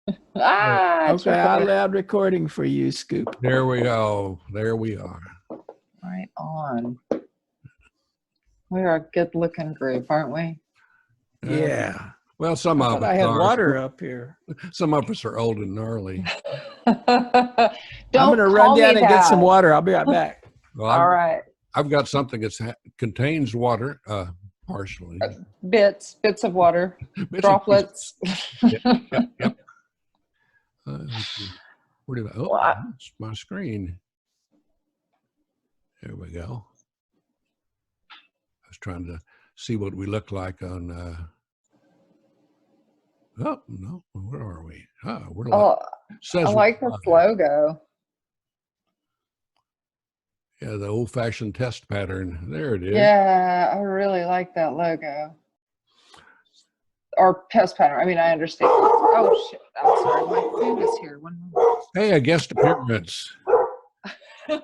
Okay, I allowed recording for you, Scoop. There we go. There we are. Right on. We are a good-looking group, aren't we? Yeah. Well, some of us I had are. water up here. Some of us are old and gnarly. Don't I'm going to run down and get some water. I'll be right back. Well, All right. I've got something that contains water, partially. Bits of water, droplets. Yep. Where did I? Oh, Well, it's my screen. There we go. I was trying to see what we look like on. Oh no, where are we? We're like. I like this logo. Yeah, the old-fashioned test pattern. There it is. Yeah, I really like that logo. Or test pattern. I mean, I understand. Oh, shit. I'm sorry. My food is here. 1 moment. Hey, a guest appearance. Hey.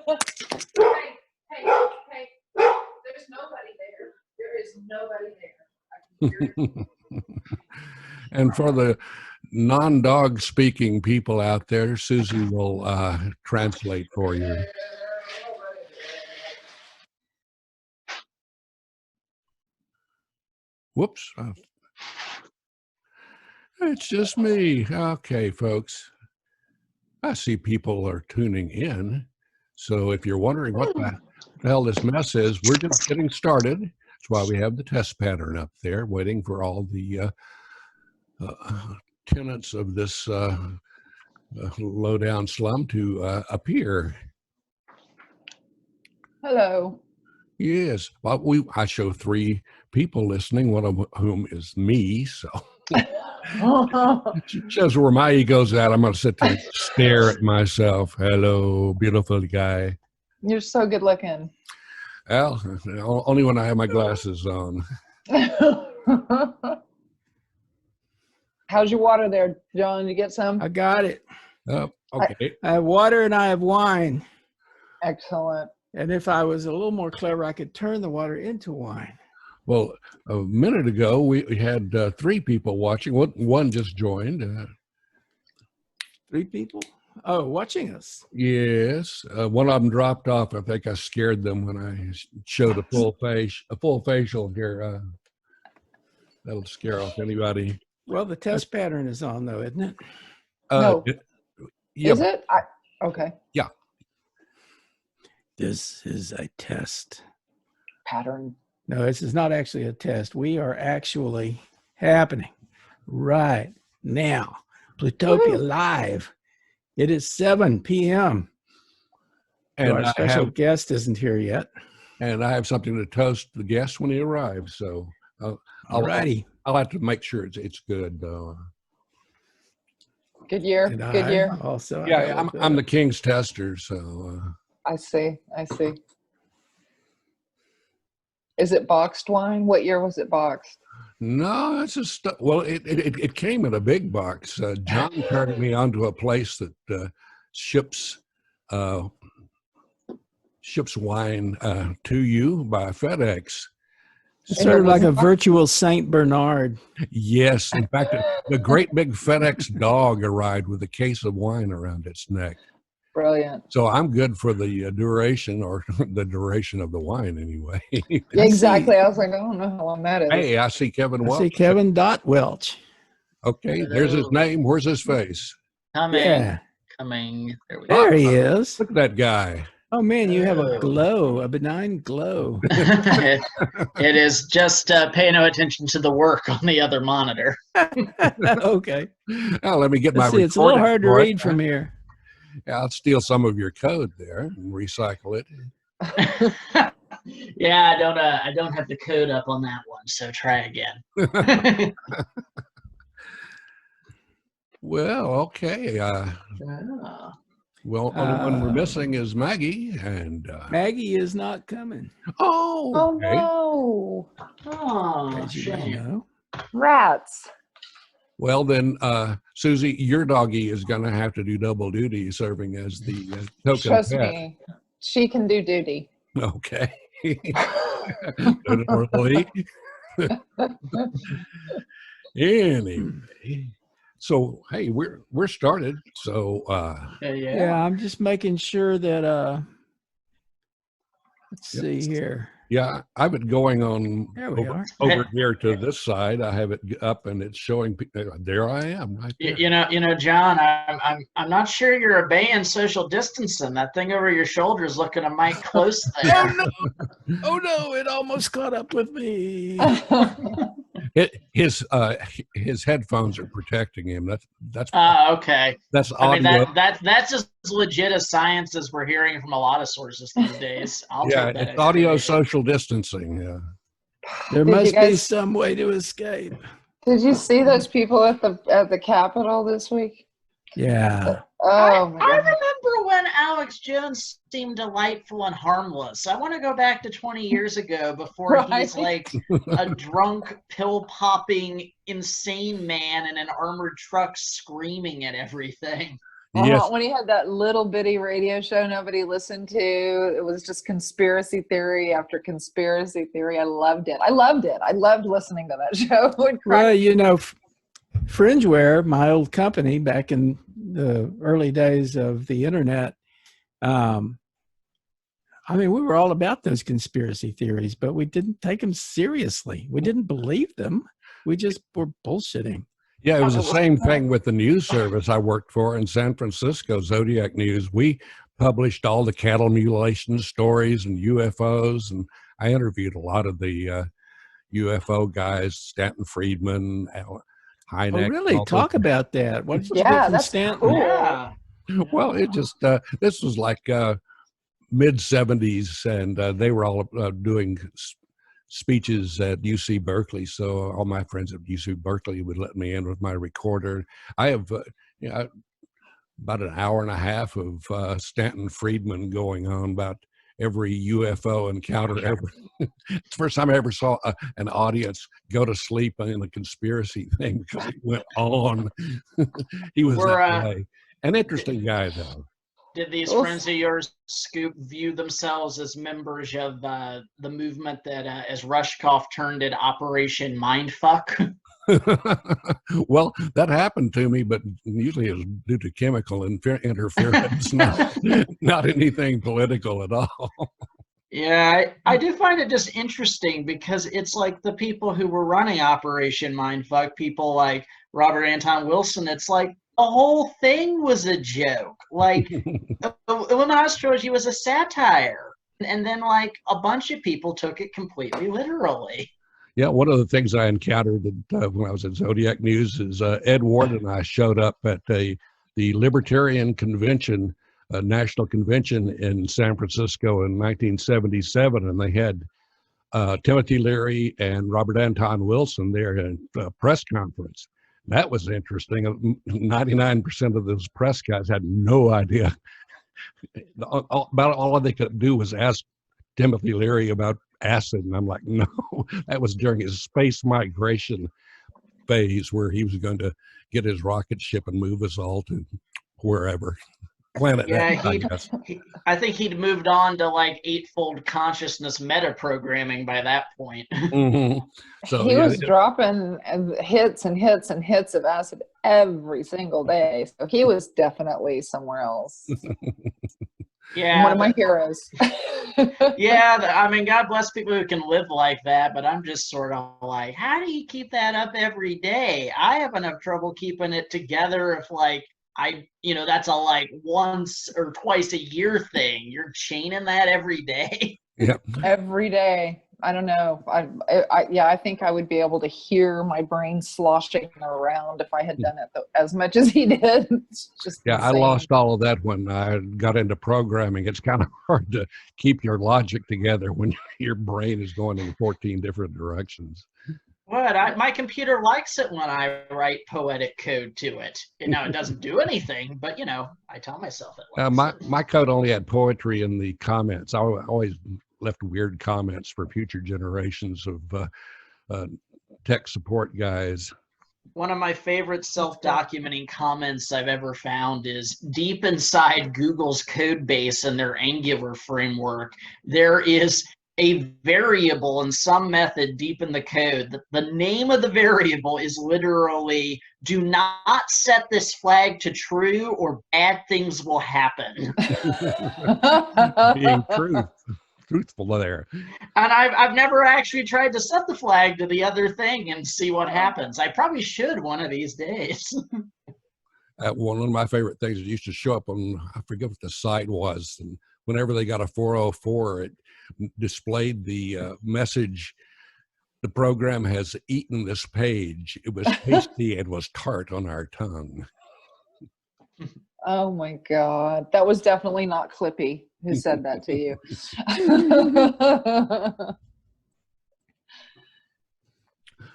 There's nobody there. There is nobody there. I can hear it. And for the non-dog speaking people out there, Suzy will translate for you. Whoops. It's just me. Okay, folks. I see people are tuning in. So if you're wondering what the hell this mess is, we're just getting started. That's why we have the test pattern up there, waiting for all the tenants of this low-down slum to appear. Hello. Yes. Well, I show 3 people listening, one of whom is me. So shows where my ego's at. I'm going to sit there and stare at myself. Hello, beautiful guy. You're so good looking. Well, only when I have my glasses on. How's your water there, John? You get some? I got it. Oh, okay. I have water and I have wine. Excellent. And if I was a little more clever, I could turn the water into wine. Well, a minute ago, we had 3 people watching. One just joined. 3 people? Oh, watching us. Yes. One of them dropped off. I think I scared them when I showed a full facial here. That'll scare off anybody. Well, the test pattern is on, though, isn't it? No. Yeah. Is it? Okay. Yeah. This is a test. Pattern. No, this is not actually a test. We are actually happening right now. Plutopia live. It is 7 p.m. And our special guest isn't here yet. And I have something to toast the guest when he arrives. So I'll have to make sure it's good, though. Good year. Good year. Also, yeah, I'm the king's tester, so. I see. Is it boxed wine? What year was it boxed? No, it's just well, it came in a big box. John turned me onto a place that ships wine to you by FedEx. It's sort of like a virtual Saint Bernard. Yes, in fact, the great big FedEx dog arrived with a case of wine around its neck. Brilliant. So I'm good for the duration, or the duration of the wine, anyway. Exactly. I was like, I don't know how long that is. Hey, I see Kevin Welch. I see Kevin Welch. Okay, hello. There's his name. Where's his face? Coming. Yeah. Coming. There he is. Look at that guy. Oh, man, you have a glow, a benign glow. It is just pay no attention to the work on the other monitor. Okay. Well, let me get my it's a little hard to read from here. Yeah, I'll steal some of your code there and recycle it. Yeah, I don't have the code up on that one, so try again. Well, okay. Well, only one we're missing is Maggie, and Maggie is not coming. Oh, okay. No! Oh, As you may know. Rats. Well, then, Suzy, your doggie is going to have to do double duty, serving as the token Trust pet. me, she can do duty. Okay. Literally. Anyway, So hey, we're started. So Yeah, I'm just making sure that let's Yep. see here. yeah, I've been going on There we are. over here to this side. I have it up and it's showing. There I am, right there. You know, John, I'm not sure you're obeying social distancing. That thing over your shoulder is looking a mite close Oh there. no! Oh no! It almost caught up with me. His headphones are protecting him. That's Okay. that's I mean audio. that's as legit as science as we're hearing from a lot of sources these days. I'll Yeah, take that. it's audio social distancing. Yeah. There Did you must be guys- some way to escape. Did you see those people at the Capitol this week? Yeah. Oh my I God. remember when Alex Jones seemed delightful and harmless. I want to go back to 20 years ago before he's Right. like a drunk, pill-popping, insane man in an armored truck screaming at everything. Yes. When he had that little bitty radio show nobody listened to, it was just conspiracy theory after conspiracy theory. I loved it. I loved listening to that show. It would crack Well, you know, Fringeware, my old company back in the early days of the internet, I mean, we were all about those conspiracy theories, but we didn't take them seriously. We didn't believe them. We just were bullshitting. Yeah, it was the same thing with the news service I worked for in San Francisco, Zodiac News. We published all the cattle mutilation stories and UFOs, and I interviewed a lot of the UFO guys, Stanton Friedman, Hynek. Oh, really? Talk about that. What did you Yeah, get from that's Stanton? cool. Yeah. Well, it just this was like mid 70s, and they were all doing speeches at UC Berkeley. So all my friends at UC Berkeley would let me in with my recorder. I have about an hour and a half of Stanton Friedman going on about every UFO encounter ever. It's the first time I ever saw an audience go to sleep in a conspiracy thing because it went on. He was that guy. An interesting guy, though. Did these friends of yours, Scoop, view themselves as members of the movement that, as Rushkoff termed it, Operation Mindfuck? Well, that happened to me, but usually it was due to chemical interference, not anything political at all. Yeah, I do find it just interesting because it's like the people who were running Operation Mindfuck, people like Robert Anton Wilson, it's like the whole thing was a joke. Like, Illuminati Astrology was a satire. And then, like, a bunch of people took it completely literally. Yeah, one of the things I encountered when I was at Zodiac News is Ed Ward and I showed up at the Libertarian Convention, National Convention in San Francisco in 1977, and they had Timothy Leary and Robert Anton Wilson there in a press conference. That was interesting. 99% of those press guys had no idea. About all they could do was ask Timothy Leary about acid, and I'm like, no, that was during his space migration phase where he was going to get his rocket ship and move us all to wherever. Planet Yeah, X, I think he'd moved on to like eightfold consciousness meta programming by that point. Mm-hmm. So he was dropping hits and hits and hits of acid every single day. So he was definitely somewhere else. Yeah, one of my heroes. Yeah, I mean, God bless people who can live like that, but I'm just sort of like, how do you keep that up every day? I have enough trouble keeping it together if like that's a like once or twice a year thing. You're chaining that every day. Yeah. Every day. I don't know. I think I would be able to hear my brain sloshing around if I had done it as much as he did. It's just yeah, insane. I lost all of that when I got into programming. It's kind of hard to keep your logic together when your brain is going in 14 different directions. What? My computer likes it when I write poetic code to it. Now, it doesn't do anything, but, I tell myself it likes it. My code only had poetry in the comments. I always left weird comments for future generations of tech support guys. One of my favorite self-documenting comments I've ever found is deep inside Google's code base and their Angular framework, there is a variable in some method deep in the code. The name of the variable is literally, do not set this flag to true or bad things will happen. Being truthful there. And I've never actually tried to set the flag to the other thing and see what happens. I probably should one of these days. One of my favorite things that used to show up on, I forget what the site was, and whenever they got a 404, it displayed the message, the program has eaten this page. It was tasty and was tart on our tongue. Oh my God. That was definitely not Clippy who said that to you.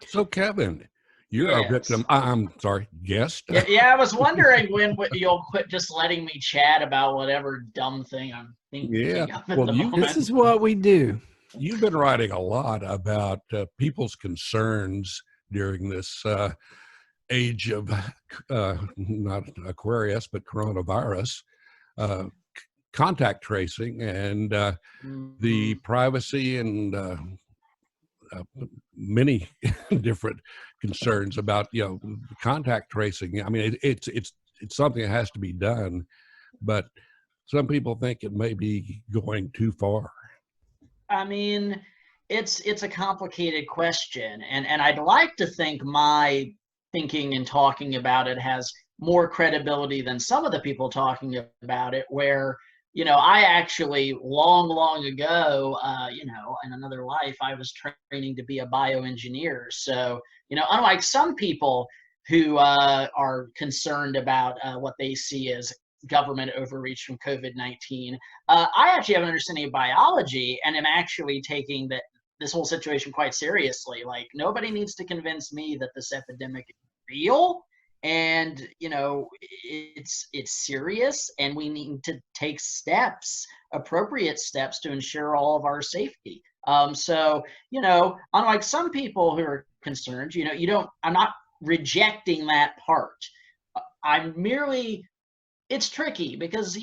So Kevin, you're a Yes. victim. I'm sorry, guest. Yeah, I was wondering when you'll quit just letting me chat about whatever dumb thing I'm thinking Yeah. of at Well, the you- moment. This is what we do. You've been writing a lot about people's concerns during this age of not Aquarius, but coronavirus, contact tracing, and the privacy and many different concerns about contact tracing. I mean, it's something that has to be done, but some people think it may be going too far. I mean, it's a complicated question, and I'd like to think my thinking and talking about it has more credibility than some of the people talking about it, where I actually long ago, in another life, I was training to be a bioengineer. So, unlike some people who are concerned about what they see as government overreach from COVID-19, I actually have an understanding of biology and am actually taking this whole situation quite seriously. Like, nobody needs to convince me that this epidemic is real. And it's serious, and we need to take appropriate steps to ensure all of our safety. So unlike some people who are concerned, I'm not rejecting that part. It's tricky because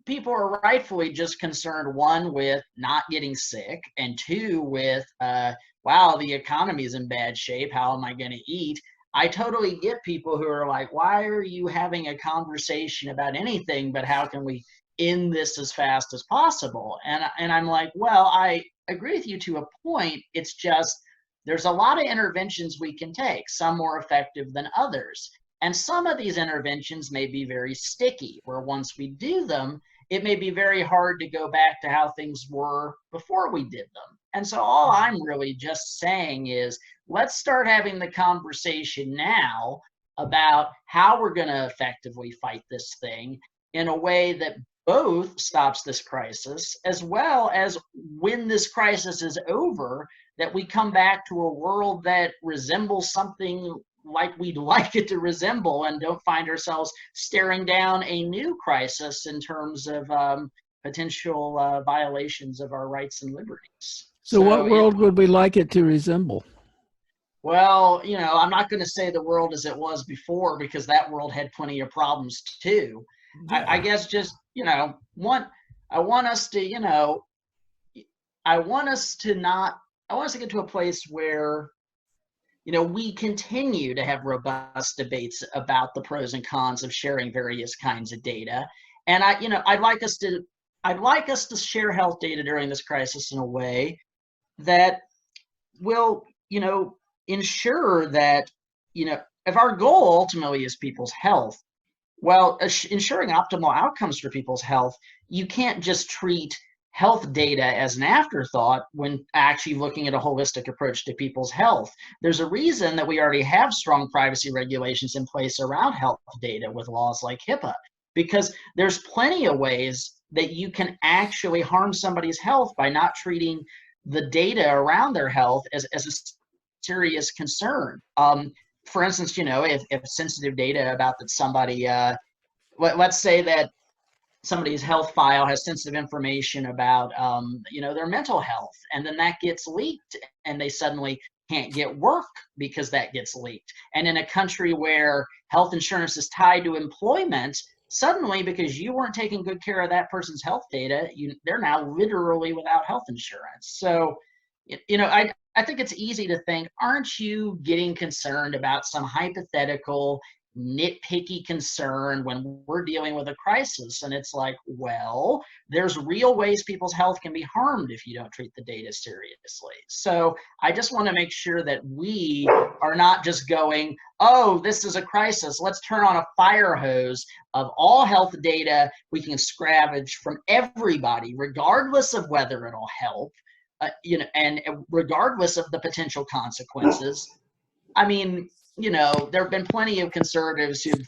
people are rightfully just concerned, one, with not getting sick, and two, with wow, the economy is in bad shape, how am I going to eat? I totally get people who are like, why are you having a conversation about anything but how can we end this as fast as possible? And I'm like, well, I agree with you to a point. It's just there's a lot of interventions we can take, some more effective than others. And some of these interventions may be very sticky, where once we do them, it may be very hard to go back to how things were before we did them. And so all I'm really just saying is, let's start having the conversation now about how we're going to effectively fight this thing in a way that both stops this crisis, as well as when this crisis is over, that we come back to a world that resembles something like we'd like it to resemble, and don't find ourselves staring down a new crisis in terms of potential violations of our rights and liberties. So what world would we like it to resemble? Well, I'm not going to say the world as it was before, because that world had plenty of problems too. Yeah. I guess just, I want us to get to a place where, we continue to have robust debates about the pros and cons of sharing various kinds of data. And I'd like us to share health data during this crisis in a way that will, ensure that, if our goal ultimately is people's health, well, ensuring optimal outcomes for people's health, you can't just treat health data as an afterthought when actually looking at a holistic approach to people's health. There's a reason that we already have strong privacy regulations in place around health data with laws like HIPAA, because there's plenty of ways that you can actually harm somebody's health by not treating the data around their health as a serious concern. For instance, if sensitive data about that somebody, let's say that somebody's health file has sensitive information about, their mental health, and then that gets leaked, and they suddenly can't get work because that gets leaked. And in a country where health insurance is tied to employment, suddenly, because you weren't taking good care of that person's health data, they're now literally without health insurance. So, I think it's easy to think, aren't you getting concerned about some hypothetical, nitpicky concern when we're dealing with a crisis? And it's like, well, there's real ways people's health can be harmed if you don't treat the data seriously. So I just want to make sure that we are not just going, oh, this is a crisis, let's turn on a fire hose of all health data we can scavenge from everybody, regardless of whether it'll help, and regardless of the potential consequences. I mean, there have been plenty of conservatives who've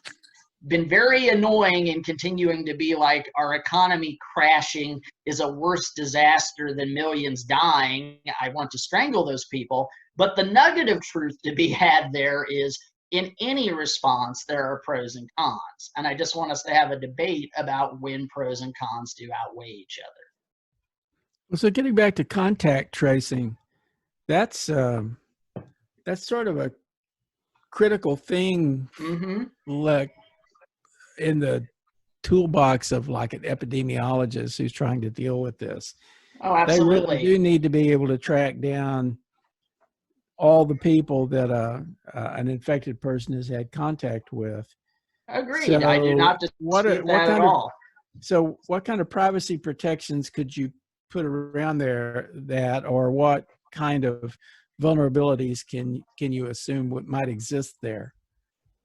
been very annoying and continuing to be like, our economy crashing is a worse disaster than millions dying. I want to strangle those people. But the nugget of truth to be had there is, in any response, there are pros and cons. And I just want us to have a debate about when pros and cons do outweigh each other. Well, so getting back to contact tracing, that's sort of a critical thing, like in the toolbox of like an epidemiologist who's trying to deal with this. Oh, absolutely. They really do need to be able to track down all the people that an infected person has had contact with. Agreed. So I do not dispute that at all. So what kind of privacy protections could you put around there or what kind of vulnerabilities can you assume what might exist there?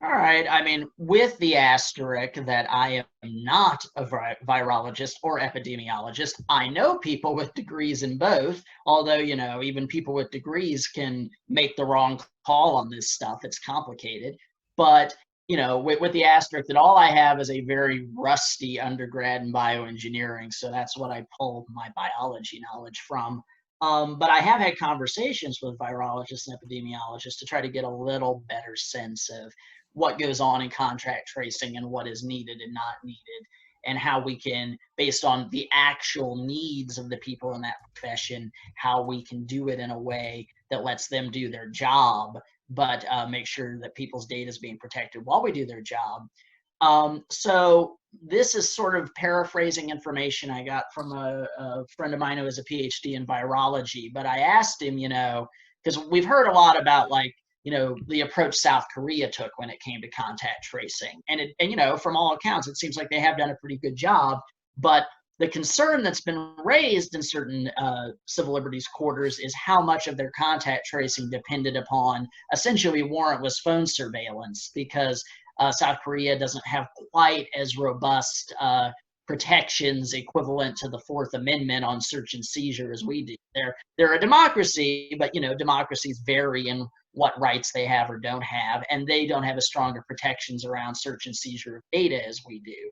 All right. I mean, with the asterisk that I am not a virologist or epidemiologist, I know people with degrees in both, although, even people with degrees can make the wrong call on this stuff. It's complicated. But, with the asterisk that all I have is a very rusty undergrad in bioengineering. So that's what I pull my biology knowledge from. But I have had conversations with virologists and epidemiologists to try to get a little better sense of what goes on in contact tracing and what is needed and not needed, and how we can, based on the actual needs of the people in that profession, how we can do it in a way that lets them do their job, but make sure that people's data is being protected while we do their job. So this is sort of paraphrasing information I got from a friend of mine who has a PhD in virology, but I asked him, because we've heard a lot about the approach South Korea took when it came to contact tracing. And from all accounts, it seems like they have done a pretty good job. But the concern that's been raised in certain civil liberties quarters is how much of their contact tracing depended upon essentially warrantless phone surveillance, because South Korea doesn't have quite as robust protections equivalent to the Fourth Amendment on search and seizure as we do. They're a democracy, but democracies vary in what rights they have or don't have, and they don't have as stronger protections around search and seizure of data as we do.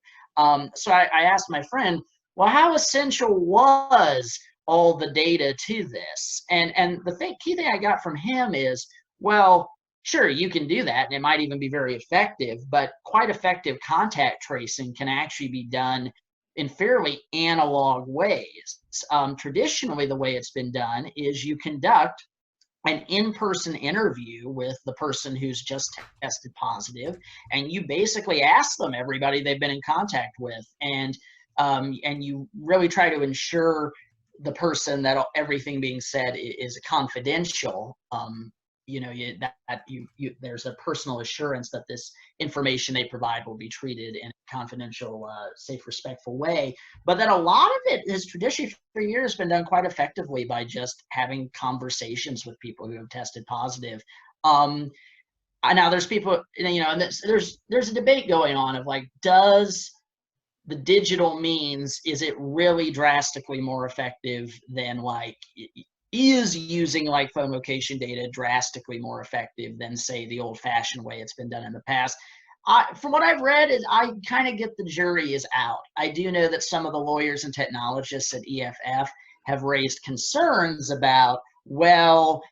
So I asked my friend, well, how essential was all the data to this? And the key thing I got from him is, well, sure, you can do that, and it might even be very effective, but quite effective contact tracing can actually be done in fairly analog ways. Traditionally, the way it's been done is you conduct an in-person interview with the person who's just tested positive, and you basically ask them everybody they've been in contact with, and you really try to ensure the person that everything being said is confidential. There's a personal assurance that this information they provide will be treated in a confidential, safe, respectful way. But then a lot of it has traditionally for years been done quite effectively by just having conversations with people who have tested positive. Now there's people, and there's a debate going on of like, does the digital means, is it really drastically more effective than is using phone location data drastically more effective than, say, the old-fashioned way it's been done in the past? From what I've read, I kind of get the jury is out. I do know that some of the lawyers and technologists at EFF have raised concerns about, well,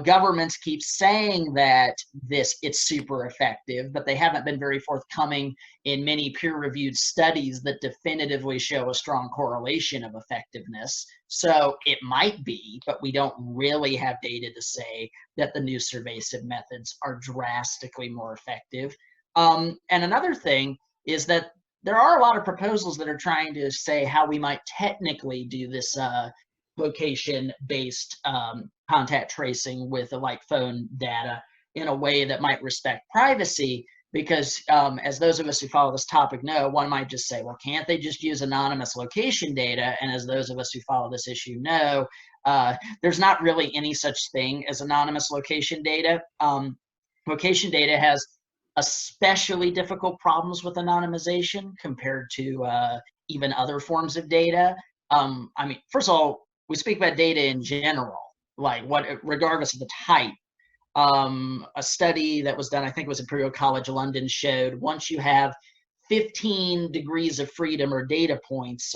governments keep saying that it's super effective, but they haven't been very forthcoming in many peer-reviewed studies that definitively show a strong correlation of effectiveness. So it might be, but we don't really have data to say that the new surveysive methods are drastically more effective. And another thing is that there are a lot of proposals that are trying to say how we might technically do this location-based contact tracing with like phone data in a way that might respect privacy. Because as those of us who follow this topic know, one might just say, well, can't they just use anonymous location data? And as those of us who follow this issue know, there's not really any such thing as anonymous location data. Location data has especially difficult problems with anonymization compared to even other forms of data. I mean, first of all, we speak about data in general, like regardless of the type. A study that was done, I think it was Imperial College London, showed once you have 15 degrees of freedom or data points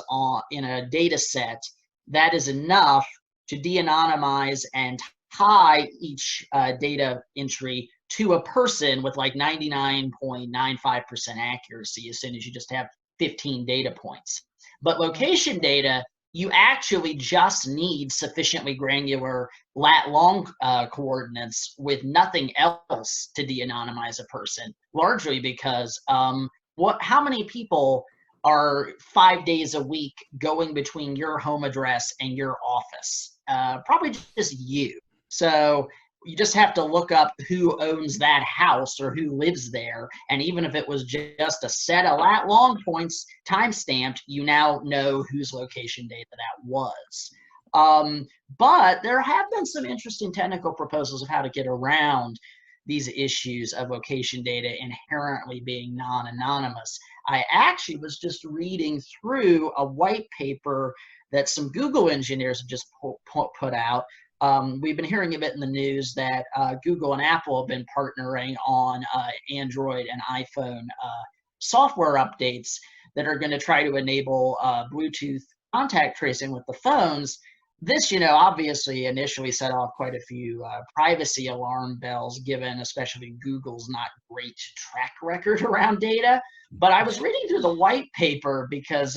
in a data set, that is enough to de-anonymize and tie each data entry to a person with like 99.95% accuracy as soon as you just have 15 data points. But location data, you actually just need sufficiently granular lat-long coordinates with nothing else to de-anonymize a person, largely because how many people are 5 days a week going between your home address and your office? Probably just you. So you just have to look up who owns that house or who lives there. And even if it was just a set of lat-long points time-stamped, you now know whose location data that was. But there have been some interesting technical proposals of how to get around these issues of location data inherently being non-anonymous. I actually was just reading through a white paper that some Google engineers have just put out. We've been hearing a bit in the news that Google and Apple have been partnering on Android and iPhone software updates that are going to try to enable Bluetooth contact tracing with the phones. This, obviously initially set off quite a few privacy alarm bells, given especially Google's not great track record around data. But I was reading through the white paper because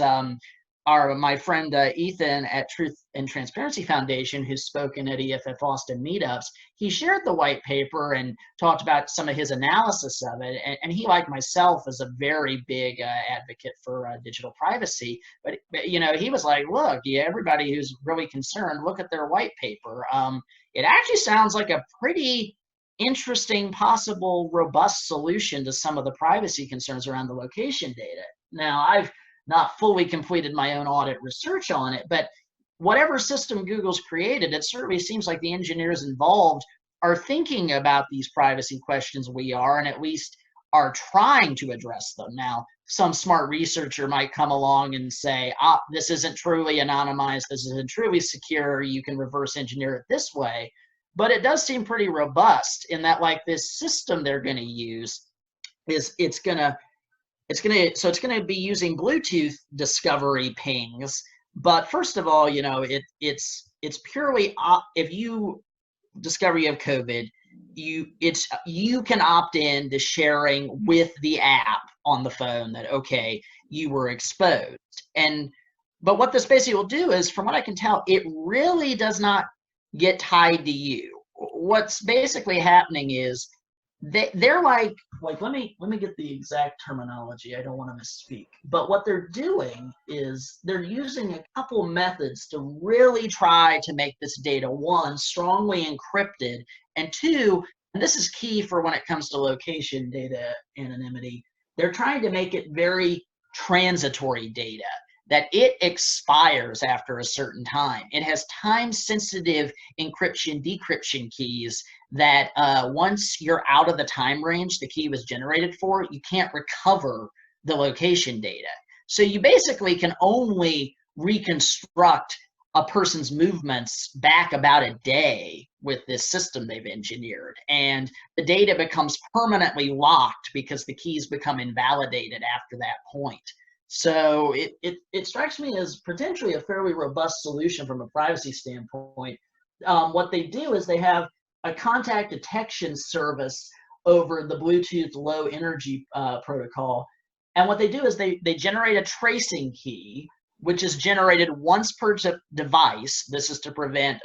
my friend Ethan at Truth and Transparency Foundation, who's spoken at EFF Austin meetups, he shared the white paper and talked about some of his analysis of it. And he, like myself, is a very big advocate for digital privacy. But he was like, look, everybody who's really concerned, look at their white paper. It actually sounds like a pretty interesting, possible, robust solution to some of the privacy concerns around the location data. Now, I've not fully completed my own audit research on it, but whatever system Google's created, it certainly seems like the engineers involved are thinking about these privacy questions we are, and at least are trying to address them. Now, some smart researcher might come along and say, this isn't truly anonymized, this isn't truly secure, you can reverse engineer it this way. But it does seem pretty robust in that, like, this system they're going to use is it's going to be using Bluetooth discovery pings. But first of all, it's purely if you discover you have COVID, you can opt in to sharing with the app on the phone that, okay, you were exposed. But what this basically will do is, from what I can tell, it really does not get tied to you. What's basically happening is they're like let me get the exact terminology. I don't want to misspeak. But what they're doing is they're using a couple methods to really try to make this data, one, strongly encrypted, and two, and this is key for when it comes to location data anonymity, they're trying to make it very transitory data, that it expires after a certain time. It has time-sensitive encryption, decryption keys that once you're out of the time range the key was generated for, you can't recover the location data. So you basically can only reconstruct a person's movements back about a day with this system they've engineered. And the data becomes permanently locked because the keys become invalidated after that point. So it strikes me as potentially a fairly robust solution from a privacy standpoint. What they do is they have a contact detection service over the Bluetooth low energy protocol. And what they do is they generate a tracing key, which is generated once per device. This is to prevent,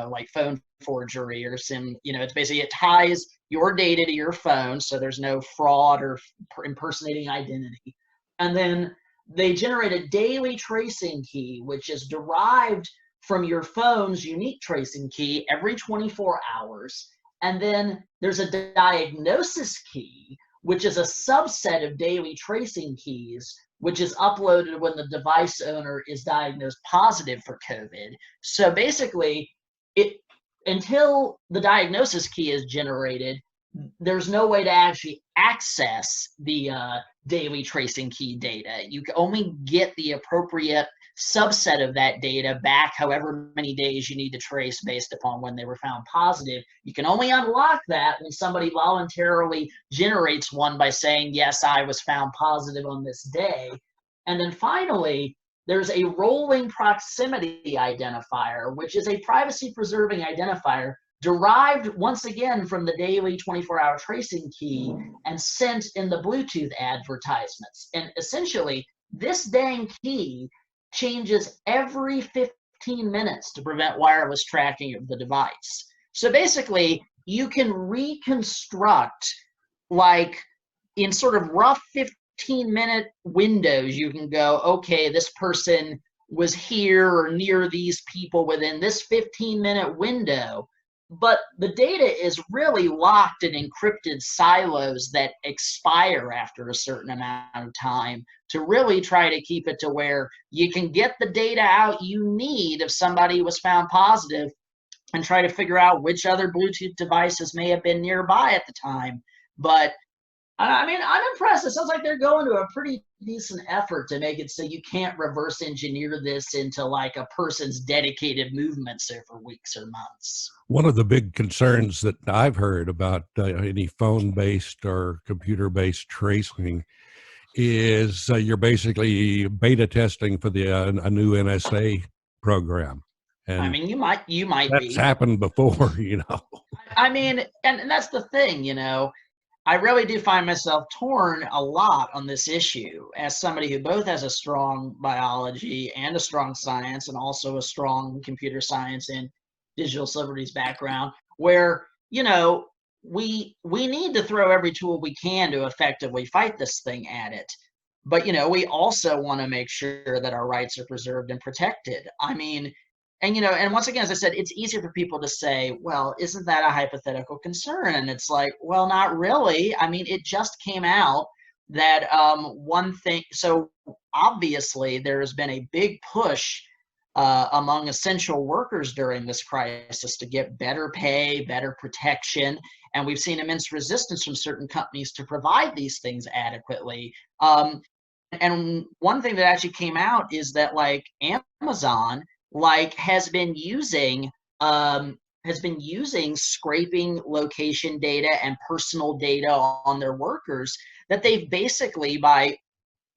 like phone forgery or some, it's basically, it ties your data to your phone, so there's no fraud or impersonating identity. And then they generate a daily tracing key, which is derived from your phone's unique tracing key every 24 hours. And then there's a diagnosis key, which is a subset of daily tracing keys, which is uploaded when the device owner is diagnosed positive for COVID. So basically, until the diagnosis key is generated, there's no way to actually access the daily tracing key data. You can only get the appropriate subset of that data back however many days you need to trace based upon when they were found positive. You can only unlock that when somebody voluntarily generates one by saying, yes, I was found positive on this day. And then finally, there's a rolling proximity identifier, which is a privacy-preserving identifier derived once again from the daily 24-hour tracing key and sent in the Bluetooth advertisements. And essentially, this dang key changes every 15 minutes to prevent wireless tracking of the device. So basically, you can reconstruct, like in sort of rough 15-minute windows, you can go, okay, this person was here or near these people within this 15-minute window. But the data is really locked in encrypted silos that expire after a certain amount of time to really try to keep it to where you can get the data out you need if somebody was found positive and try to figure out which other Bluetooth devices may have been nearby at the time. But I mean, I'm impressed. It sounds like they're going to a pretty decent effort to make it so you can't reverse engineer this into like a person's dedicated movements over weeks or months. One of the big concerns that I've heard about any phone-based or computer-based tracing is you're basically beta testing for the a new NSA program. And I mean, you might that's be. happened before, you know. I mean, and that's the thing, you know. I really do find myself torn a lot on this issue as somebody who both has a strong biology and a strong science and also a strong computer science and digital celebrities background, where, you know, we need to throw every tool we can to effectively fight this thing at it. But, you know, we also want to make sure that our rights are preserved and protected. I mean, and, you know, and once again, as I said, it's easier for people to say, well, isn't that a hypothetical concern? And it's like, well, not really. I mean, it just came out that one thing. So obviously, there has been a big push among essential workers during this crisis to get better pay, better protection. And we've seen immense resistance from certain companies to provide these things adequately. And one thing that actually came out is that like Amazon has been using scraping location data and personal data on their workers, that they've basically, by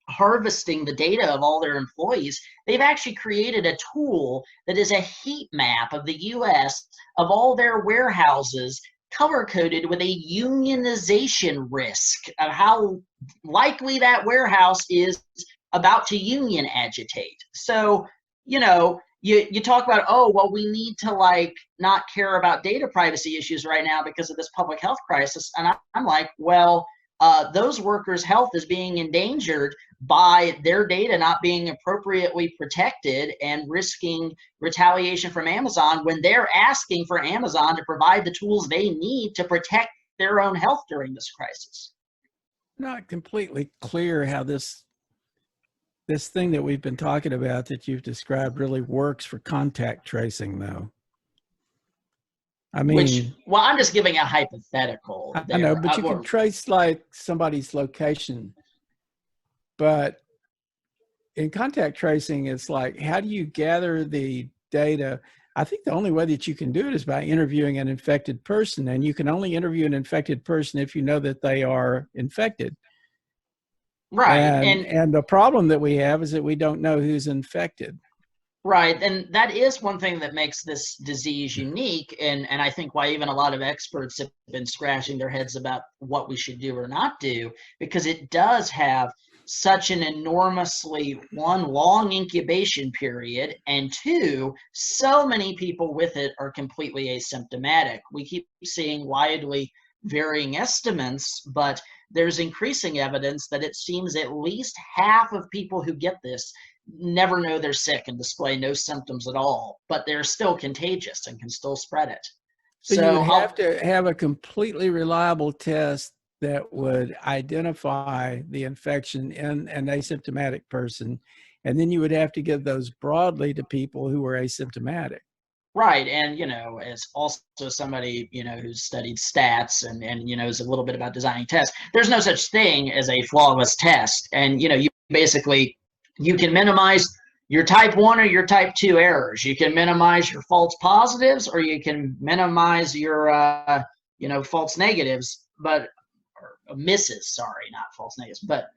harvesting the data of all their employees, they've actually created a tool that is a heat map of the US of all their warehouses, color-coded with a unionization risk of how likely that warehouse is about to union agitate. So, you know, you talk about, oh, well, we need to like not care about data privacy issues right now because of this public health crisis. And I'm like, well, those workers' health is being endangered by their data not being appropriately protected and risking retaliation from Amazon when they're asking for Amazon to provide the tools they need to protect their own health during this crisis. Not completely clear how this thing that we've been talking about that you've described really works for contact tracing, though. I mean, well, I'm just giving a hypothetical. I know, but you can trace like somebody's location. But in contact tracing, it's like, how do you gather the data? I think the only way that you can do it is by interviewing an infected person, and you can only interview an infected person if you know that they are infected. Right. And the problem that we have is that we don't know who's infected. Right. And that is one thing that makes this disease unique. And I think why even a lot of experts have been scratching their heads about what we should do or not do, because it does have such an enormously, one, long incubation period, and two, so many people with it are completely asymptomatic. We keep seeing widely varying estimates, but there's increasing evidence that it seems at least half of people who get this never know they're sick and display no symptoms at all, but they're still contagious and can still spread it. So you would have to have a completely reliable test that would identify the infection in an asymptomatic person, and then you would have to give those broadly to people who are asymptomatic. Right. And, as also somebody, who's studied stats and knows a little bit about designing tests, there's no such thing as a flawless test. And, you can minimize your type 1 or your type 2 errors. You can minimize your false positives, or you can minimize your, false negatives, or misses, sorry, not false negatives, but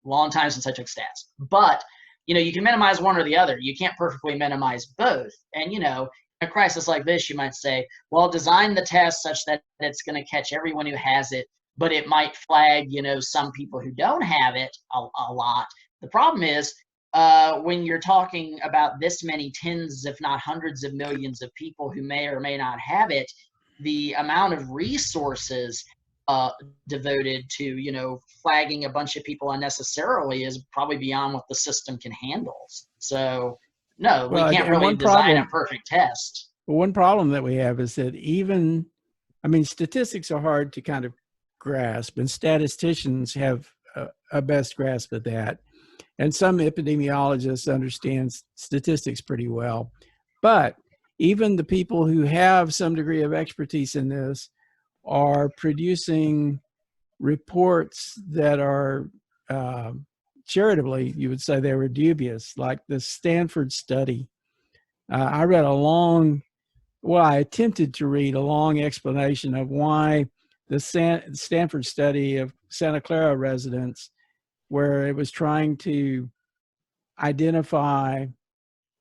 long time since I took stats. But, you can minimize one or the other. You can't perfectly minimize both. And, in a crisis like this, you might say, well, design the test such that it's going to catch everyone who has it, but it might flag, some people who don't have it a lot. The problem is, when you're talking about this many tens, if not hundreds of millions of people who may or may not have it, the amount of resources devoted to, flagging a bunch of people unnecessarily is probably beyond what the system can handle. So, no, we can't really design a perfect test. One problem that we have is that statistics are hard to kind of grasp, and statisticians have a best grasp of that. And some epidemiologists understand statistics pretty well. But even the people who have some degree of expertise in this are producing reports that are charitably, you would say they were dubious, like the Stanford study. I attempted to read a long explanation of why the Stanford study of Santa Clara residents, where it was trying to identify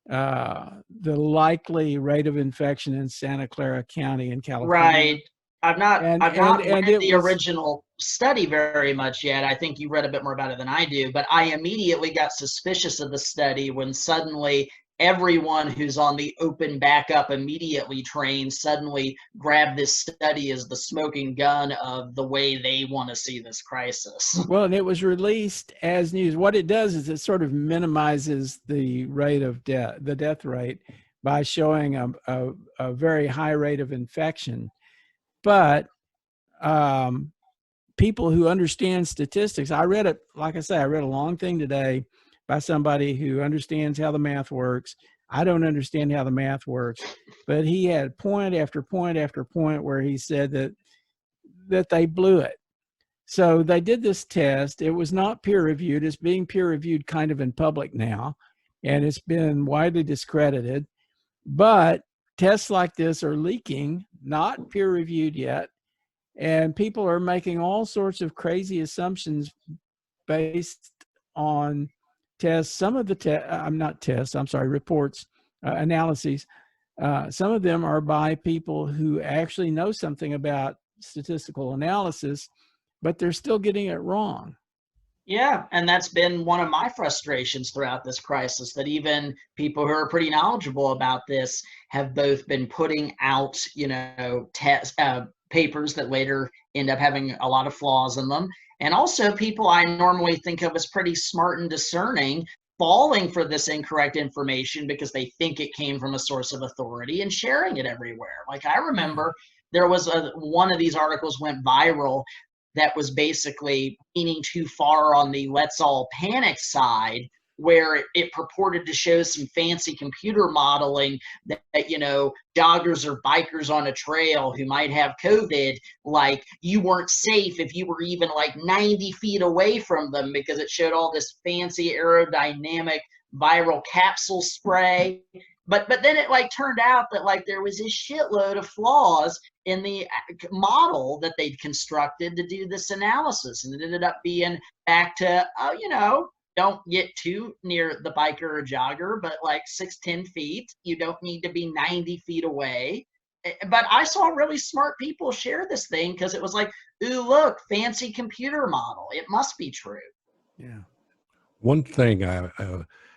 the likely rate of infection in Santa Clara County in California. Right. I've not read the original study very much yet. I think you read a bit more about it than I do, but I immediately got suspicious of the study when suddenly everyone who's on the open backup immediately train suddenly grabbed this study as the smoking gun of the way they want to see this crisis. Well, and it was released as news. What it does is it sort of minimizes the rate of death, the death rate, by showing a very high rate of infection. But people who understand statistics, I read it, like I say, I read a long thing today by somebody who understands how the math works. I don't understand how the math works, but he had point after point after point where he said that they blew it. So they did this test. It was not peer reviewed. It's being peer reviewed kind of in public now, and it's been widely discredited. But tests like this are leaking, not peer reviewed yet, and people are making all sorts of crazy assumptions based on tests. Some of the reports, analyses. Some of them are by people who actually know something about statistical analysis, but they're still getting it wrong. Yeah, and that's been one of my frustrations throughout this crisis, that even people who are pretty knowledgeable about this have both been putting out, papers that later end up having a lot of flaws in them, and also people I normally think of as pretty smart and discerning falling for this incorrect information because they think it came from a source of authority and sharing it everywhere. Like, I remember there was one of these articles went viral that was basically leaning too far on the let's all panic side, where it purported to show some fancy computer modeling that joggers or bikers on a trail who might have COVID, like, you weren't safe if you were even like 90 feet away from them, because it showed all this fancy aerodynamic viral capsule spray. But then it turned out that there was a shitload of flaws in the model that they'd constructed to do this analysis, and it ended up being back to don't get too near the biker or jogger, but 6-10 feet. You don't need to be 90 feet away. But I saw really smart people share this thing because it was like, ooh, look, fancy computer model. It must be true. Yeah. One thing I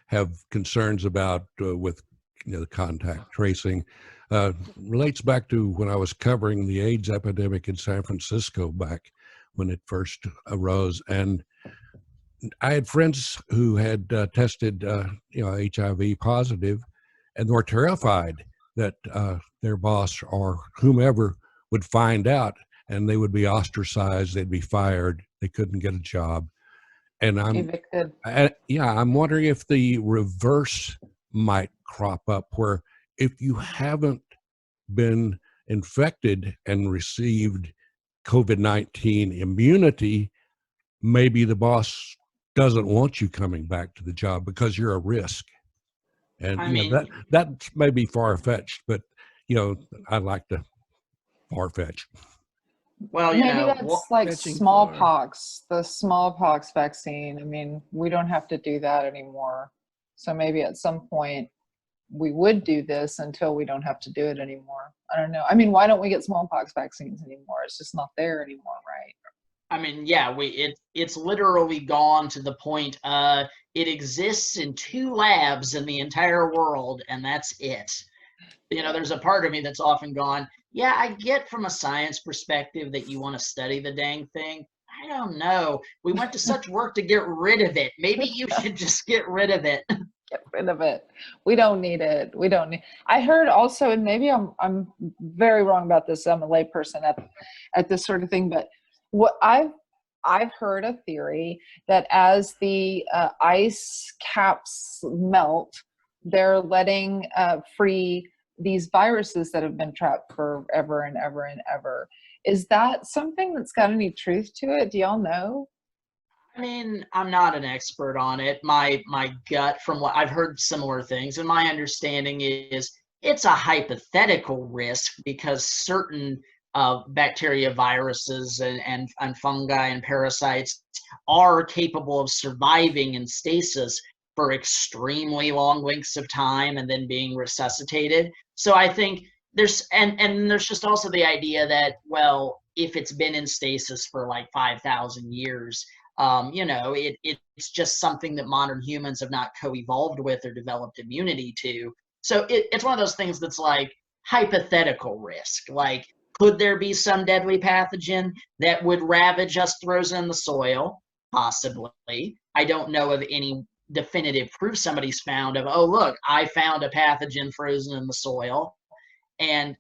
have concerns about with the contact tracing, relates back to when I was covering the AIDS epidemic in San Francisco back when it first arose. And I had friends who had tested, HIV positive, and were terrified that their boss or whomever would find out, and they would be ostracized, they'd be fired, they couldn't get a job. And Evicted. I'm wondering if the reverse might crop up, where if you haven't been infected and received COVID-19 immunity, maybe the boss doesn't want you coming back to the job because you're a risk. And I mean, that may be far-fetched, but I like to far-fetch. well, Maybe that's like Fetching smallpox, the smallpox vaccine. I mean, we don't have to do that anymore. So maybe at some point we would do this until we don't have to do it anymore. I don't know. I mean, why don't we get smallpox vaccines anymore? It's just not there anymore, right? I mean, yeah, it's literally gone to the point it exists in 2 labs in the entire world, and that's it. There's a part of me that's often gone, yeah, I get from a science perspective that you want to study the dang thing. I don't know. We went to such work to get rid of it. Maybe you should just get rid of it. Get rid of it. We don't need it. We don't need. I heard also, and maybe I'm very wrong about this. I'm a layperson at this sort of thing, but what I've heard a theory that as the ice caps melt, they're letting free these viruses that have been trapped forever and ever and ever. Is that something that's got any truth to it? Do y'all know? I mean, I'm not an expert on it. My gut, from what I've heard similar things, and my understanding is it's a hypothetical risk because certain bacteria, viruses, and fungi and parasites are capable of surviving in stasis for extremely long lengths of time and then being resuscitated. So I think there's just also the idea that, well, if it's been in stasis for like 5,000 years, it's just something that modern humans have not co-evolved with or developed immunity to. So it's one of those things that's like hypothetical risk. Like, could there be some deadly pathogen that would ravage us frozen in the soil? Possibly. I don't know of any definitive proof somebody's found of, oh, look, I found a pathogen frozen in the soil. And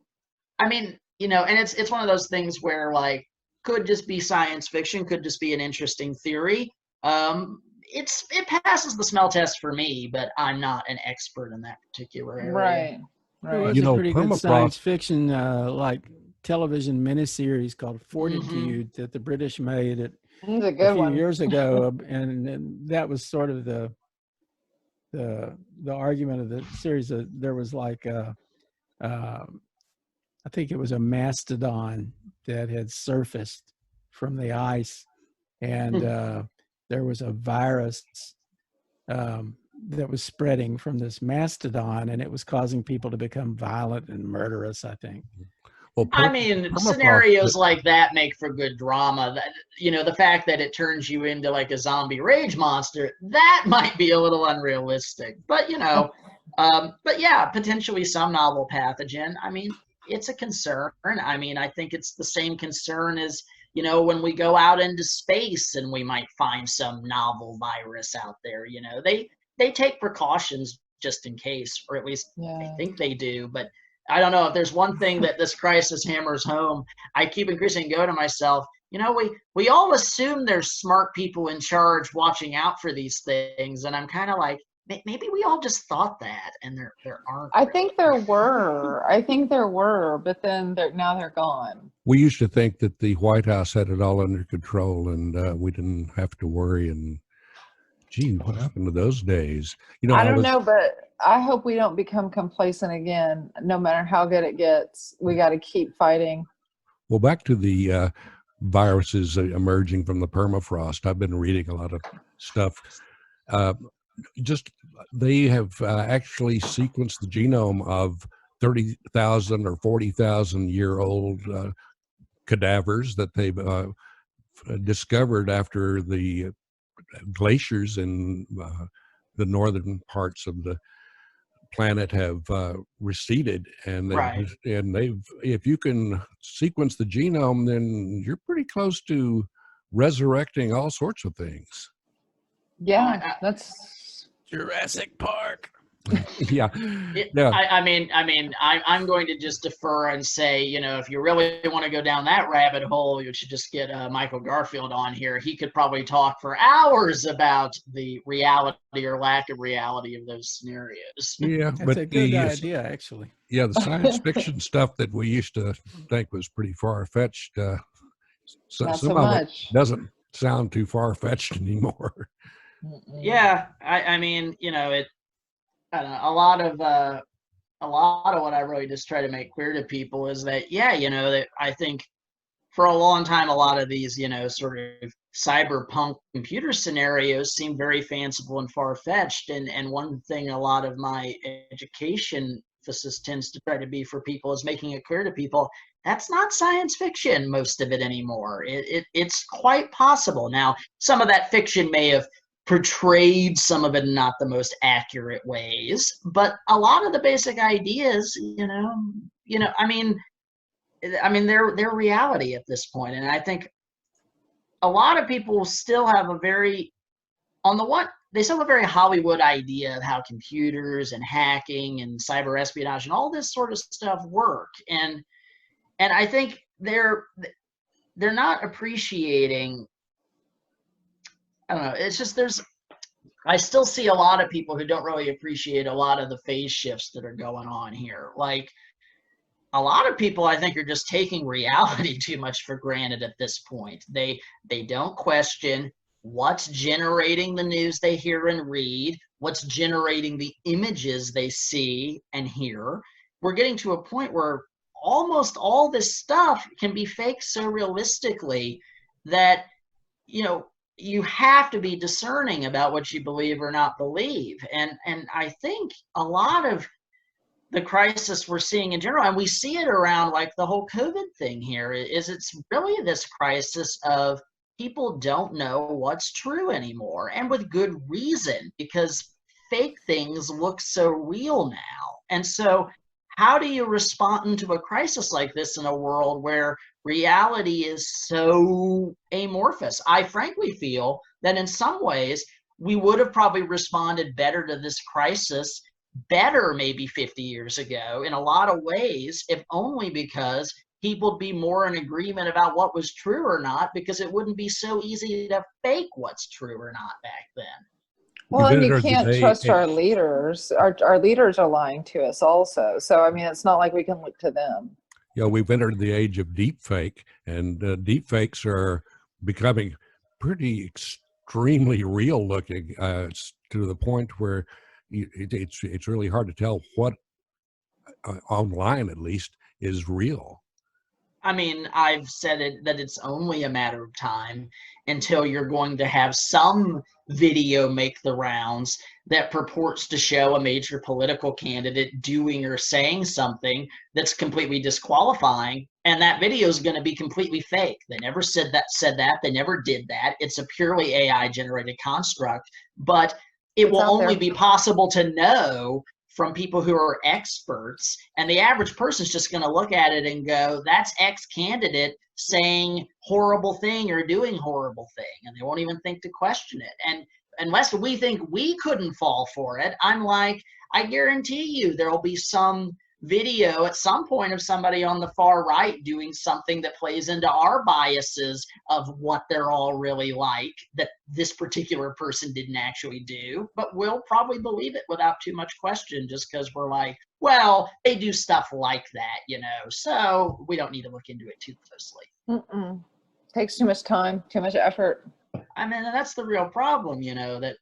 I mean, and it's one of those things where, like, could just be science fiction, could just be an interesting theory. It passes the smell test for me, but I'm not an expert in that particular area. Right. There Right. was a pretty good permafrost- science fiction like television miniseries called Fortitude that the British made It's a a good few one. years ago, and that was sort of the argument of the series. There was like I think it was a mastodon that had surfaced from the ice, and there was a virus that was spreading from this mastodon, and it was causing people to become violent and murderous, I think. Well, I mean, scenarios like that make for good drama. That, the fact that it turns you into like a zombie rage monster, that might be a little unrealistic. But but yeah, potentially some novel pathogen. I mean, it's a concern. I mean, I think it's the same concern as when we go out into space and we might find some novel virus out there. They take precautions just in case, or at least I think they do. But I don't know if there's one thing that this crisis hammers home. I keep increasing go to myself, we all assume there's smart people in charge watching out for these things. And I'm kind of like, maybe we all just thought that, and there aren't. I think there were, but then now they're gone. We used to think that the White House had it all under control, and we didn't have to worry. And gee, what happened to those days? I don't know, but I hope we don't become complacent again. No matter how good it gets, we got to keep fighting. Well, back to the viruses emerging from the permafrost. I've been reading a lot of stuff. They have actually sequenced the genome of 30,000 or 40,000 year old cadavers that they've discovered after the glaciers in the northern parts of the planet have receded, and Right. they've if you can sequence the genome, then you're pretty close to resurrecting all sorts of things. Yeah, I- that's Jurassic Park. Yeah, yeah. I'm going to just defer and say, if you really want to go down that rabbit hole, you should just get Michael Garfield on here. He could probably talk for hours about the reality or lack of reality of those scenarios. Yeah, That's but a good idea, actually. the science fiction stuff that we used to think was pretty not far-fetched, some so of it much. doesn't sound too far-fetched anymore. Mm-mm. Yeah, I mean, it. I don't know, a lot of what I really just try to make clear to people is that, that I think for a long time, a lot of these, sort of cyberpunk computer scenarios seem very fanciful and far-fetched. And one thing a lot of my education emphasis tends to try to be for people is making it clear to people that's not science fiction, most of it anymore. It's quite possible. Now, some of that fiction may have portrayed some of it in not the most accurate ways, but a lot of the basic ideas, they're reality at this point. And I think a lot of people still have they still have a very Hollywood idea of how computers and hacking and cyber espionage and all this sort of stuff work. And I think they're not appreciating, I don't know, it's just I still see a lot of people who don't really appreciate a lot of the phase shifts that are going on here. Like, a lot of people, I think, are just taking reality too much for granted at this point. They don't question what's generating the news they hear and read, what's generating the images they see and hear. We're getting to a point where almost all this stuff can be faked so realistically that, you have to be discerning about what you believe or not believe. And I think a lot of the crisis we're seeing in general, and we see it around like the whole COVID thing here, is it's really this crisis of people don't know what's true anymore, and with good reason, because fake things look so real now. And so how do you respond to a crisis like this in a world where reality is so amorphous? I frankly feel that in some ways we would have probably responded better to this crisis better maybe 50 years ago in a lot of ways, if only because people would be more in agreement about what was true or not, because it wouldn't be so easy to fake what's true or not back then. Well, We've and you entered the can't day- trust our leaders. Our leaders are lying to us also. So, I mean, it's not like we can look to them. We've entered the age of deep fake, and deep fakes are becoming pretty extremely real looking, to the point where it's really hard to tell what online, at least, is real. I mean, I've said it that it's only a matter of time until you're going to have some video make the rounds that purports to show a major political candidate doing or saying something that's completely disqualifying, and that video is going to be completely fake. They never said that. They never did that. It's a purely AI generated construct, but it will only be possible to know from people who are experts, and the average person is just going to look at it and go, that's X candidate saying horrible thing or doing horrible thing, and they won't even think to question it. And unless we think we couldn't fall for it, I'm like, I guarantee you there'll be some video at some point of somebody on the far right doing something that plays into our biases of what they're all really like, that this particular person didn't actually do, but we'll probably believe it without too much question, just because we're like, well, they do stuff like that, so we don't need to look into it too closely. Takes too much time, too much effort. I mean, that's the real problem, that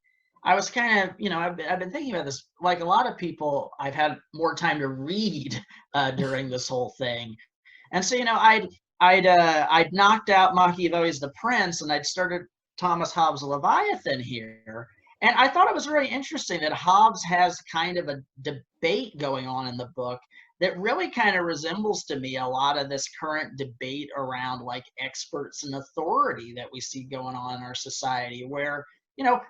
I was kind of, I've been thinking about this. Like a lot of people, I've had more time to read during this whole thing, and so I'd knocked out Machiavelli's The Prince, and I'd started Thomas Hobbes' Leviathan here, and I thought it was really interesting that Hobbes has kind of a debate going on in the book that really kind of resembles to me a lot of this current debate around like experts and authority that we see going on in our society, where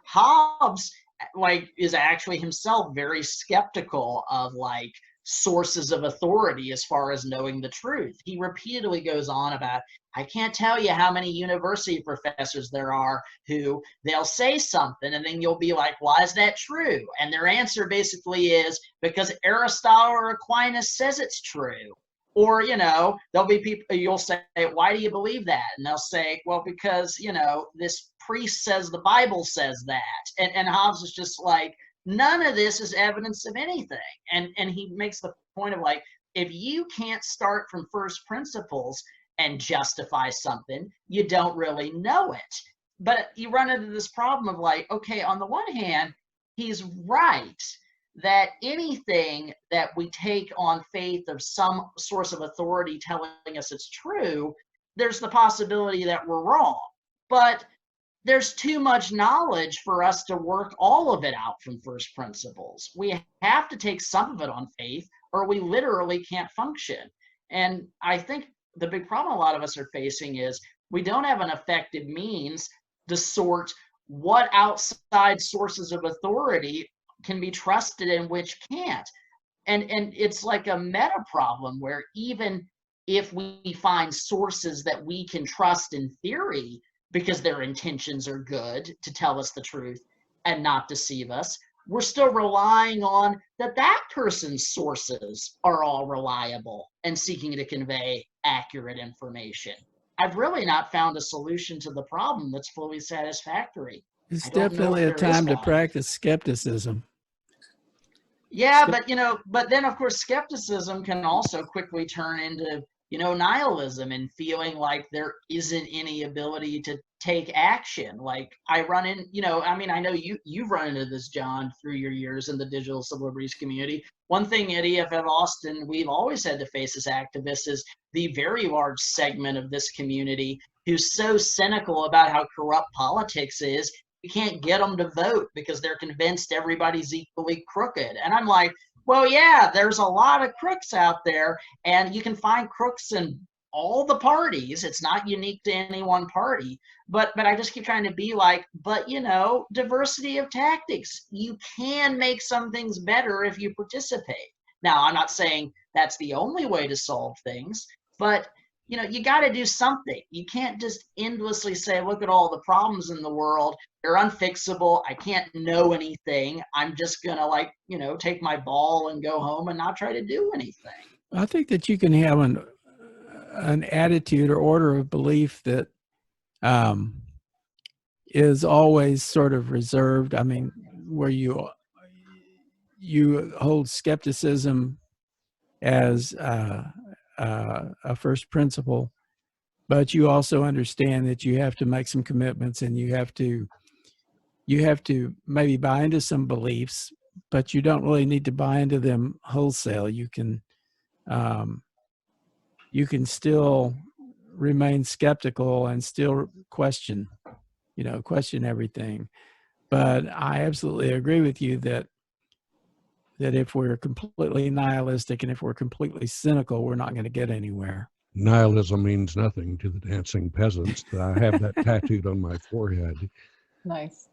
Hobbes like is actually himself very skeptical of like sources of authority as far as knowing the truth. He repeatedly goes on about, I can't tell you how many university professors there are who they'll say something and then you'll be like, why is that true? And their answer basically is because Aristotle or Aquinas says it's true. Or, you know, there'll be people, you'll say, why do you believe that? And they'll say, well, because, you know, this priest says the Bible says that. And Hobbes is just like, none of this is evidence of anything. And he makes the point of like, if you can't start from first principles and justify something, you don't really know it. But you run into this problem of like, okay, on the one hand, he's right that anything that we take on faith of some source of authority telling us it's true, there's the possibility that we're wrong. But there's too much knowledge for us to work all of it out from first principles. We have to take some of it on faith or we literally can't function. And I think the big problem a lot of us are facing is we don't have an effective means to sort what outside sources of authority can be trusted and which can't. And it's like a meta problem where even if we find sources that we can trust in theory because their intentions are good to tell us the truth and not deceive us, we're still relying on that person's sources are all reliable and seeking to convey accurate information. I've really not found a solution to the problem that's fully satisfactory. It's I don't know definitely if a there is time to one. practice skepticism. Yeah, but you know, but then of course skepticism can also quickly turn into, you know, nihilism and feeling like there isn't any ability to take action. Like I run in, you know, I mean, I know you've run into this, John, through your years in the digital civil liberties community. One thing at EFF Austin we've always had to face as activists is the very large segment of this community who's so cynical about how corrupt politics is, you can't get them to vote because they're convinced everybody's equally crooked. And I'm like, well, yeah, there's a lot of crooks out there, and you can find crooks in all the parties. It's not unique to any one party. But I just keep trying to be like, but you know, diversity of tactics. You can make some things better if you participate. Now, I'm not saying that's the only way to solve things, but you know, you got to do something. You can't just endlessly say, look at all the problems in the world. They're unfixable. I can't know anything. I'm just going to like, you know, take my ball and go home and not try to do anything. I think that you can have an attitude or order of belief that is always sort of reserved. I mean, where you hold skepticism as a first principle, but you also understand that you have to make some commitments and you have to maybe buy into some beliefs, but you don't really need to buy into them wholesale. You can still remain skeptical and still question everything. But I absolutely agree with you that if we're completely nihilistic and if we're completely cynical, we're not going to get anywhere. Nihilism means nothing to the dancing peasants. I have that tattooed on my forehead. Nice.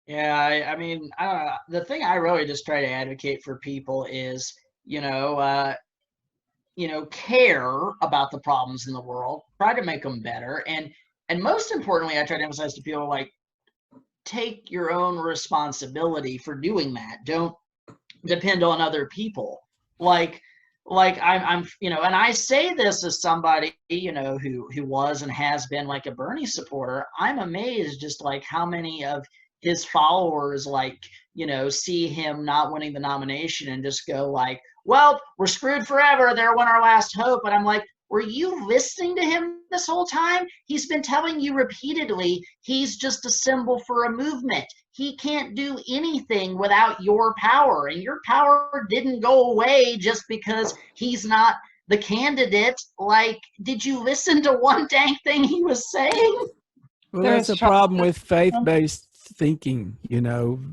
Yeah, I mean, I don't know. The thing I really just try to advocate for people is, care about the problems in the world, try to make them better, and most importantly, I try to emphasize to people like take your own responsibility for doing that. Don't depend on other people. Like I'm and I say this as somebody who was and has been like a Bernie supporter. I'm amazed just like how many of his followers see him not winning the nomination and just go like, well, we're screwed forever, there went our last hope. And I'm like, were you listening to him this whole time? He's been telling you repeatedly he's just a symbol for a movement. He can't do anything without your power, and your power didn't go away just because he's not the candidate. Like, did you listen to one dang thing he was saying? Well, that's a problem with faith-based thinking,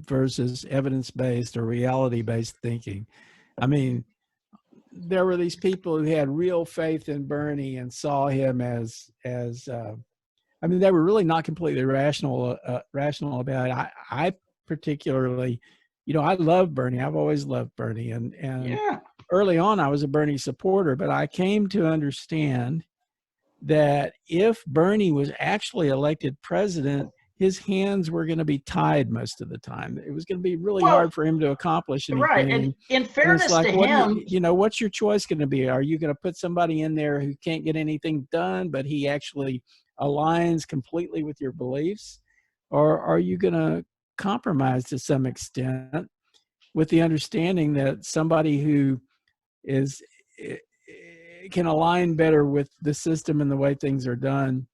versus evidence-based or reality-based thinking. I mean, there were these people who had real faith in Bernie and saw him as a I mean, they were really not completely rational about it. I particularly, I love Bernie. I've always loved Bernie, and Yeah. early on I was a Bernie supporter, but I came to understand that if Bernie was actually elected president, his hands were going to be tied most of the time. It was going to be really Well, hard for him to accomplish right. anything. And in And it's fairness like, to what do him, what's your choice going to be? Are you going to put somebody in there who can't get anything done, but he actually aligns completely with your beliefs? Or are you going to compromise to some extent with the understanding that somebody who is can align better with the system and the way things are done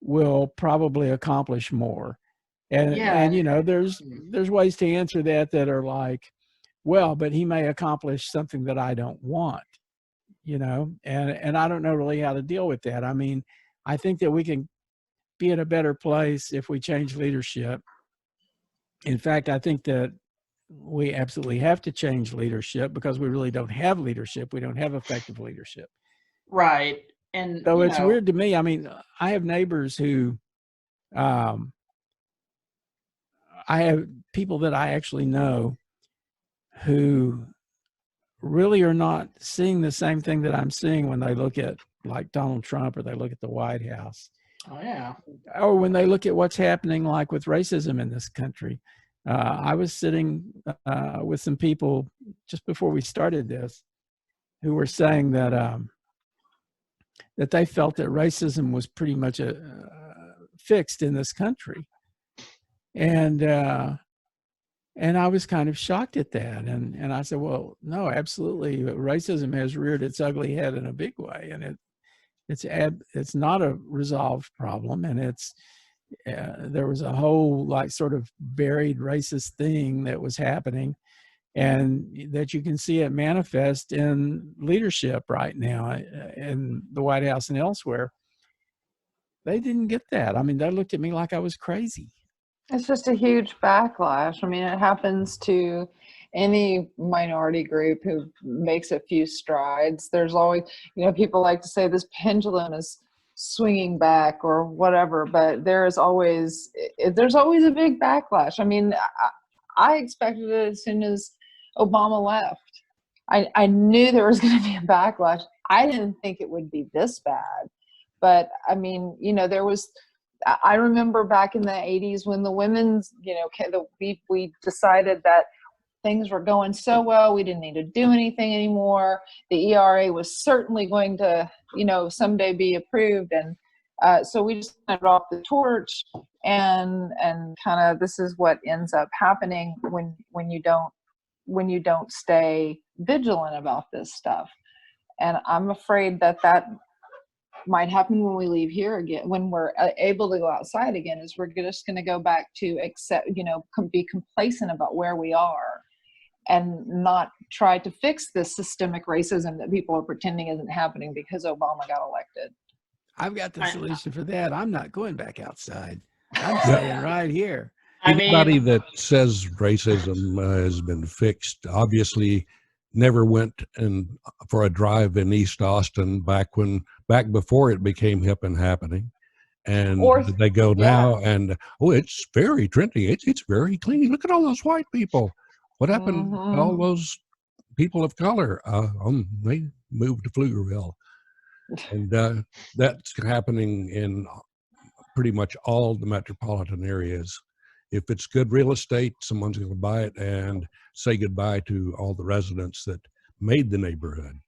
will probably accomplish more? And yeah. there's ways to answer that are like, well, but he may accomplish something that I don't want, and I don't know really how to deal with that. I mean, I think that we can be in a better place if we change leadership. In fact, I think that we absolutely have to change leadership because we really don't have leadership. We don't have effective leadership. Right. And, So it's weird to me. I mean, I have neighbors who, I have people that I actually know who really are not seeing the same thing that I'm seeing when they look at like Donald Trump or they look at the White House. oh, yeah. Or when they look at what's happening like with racism in this country. I was sitting with some people just before we started this who were saying that that they felt that racism was pretty much fixed in this country. And I was kind of shocked at that. And I said, well, no, absolutely. Racism has reared its ugly head in a big way. And it's not a resolved problem. And there was a whole like sort of buried racist thing that was happening, and that you can see it manifest in leadership right now in the White House and elsewhere. They didn't get that. I mean, they looked at me like I was crazy. It's just a huge backlash. I mean, it happens to any minority group who makes a few strides. There's always, people like to say this pendulum is swinging back or whatever, but there's always a big backlash. I mean, I expected it as soon as Obama left. I knew there was going to be a backlash. I didn't think it would be this bad, but I mean, I remember back in the 80s when the women's, we decided that things were going so well, we didn't need to do anything anymore. The ERA was certainly going to, someday be approved. And so we just kind of dropped the torch, and kind of this is what ends up happening when you don't stay vigilant about this stuff. And I'm afraid that might happen when we leave here again, when we're able to go outside again, is we're just going to go back to be complacent about where we are and not try to fix this systemic racism that people are pretending isn't happening because Obama got elected. I've got the solution for that. I'm not going back outside. I'm staying right here. Anybody that says racism has been fixed obviously never went for a drive in East Austin back before it became hip and happening. And they go now and, it's very trendy. It's very clean. Look at all those white people. What happened to all those people of color? They moved to Pflugerville. And that's happening in pretty much all the metropolitan areas. If it's good real estate, someone's going to buy it and say goodbye to all the residents that made the neighborhood.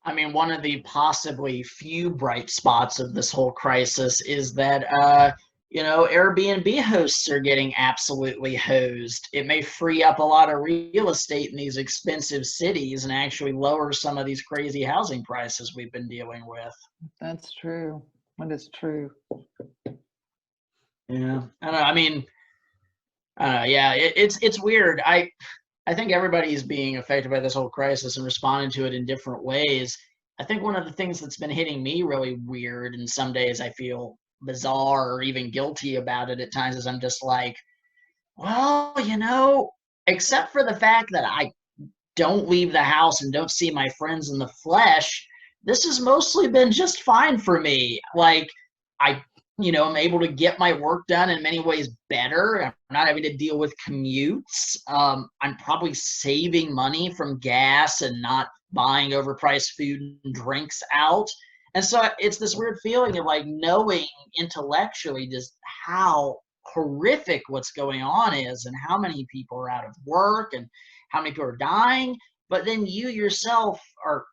I mean, one of the possibly few bright spots of this whole crisis is that, Airbnb hosts are getting absolutely hosed. It may free up a lot of real estate in these expensive cities and actually lower some of these crazy housing prices we've been dealing with. That's true. That is true. Yeah. I don't know. I mean, it's weird. I think everybody's being affected by this whole crisis and responding to it in different ways. I think one of the things that's been hitting me really weird, and some days I feel bizarre or even guilty about it at times, is I'm just like, well, except for the fact that I don't leave the house and don't see my friends in the flesh, this has mostly been just fine for me. Like, I I'm able to get my work done in many ways better. I'm not having to deal with commutes. I'm probably saving money from gas and not buying overpriced food and drinks out. And so it's this weird feeling of like knowing intellectually just how horrific what's going on is and how many people are out of work and how many people are dying. But then you yourself are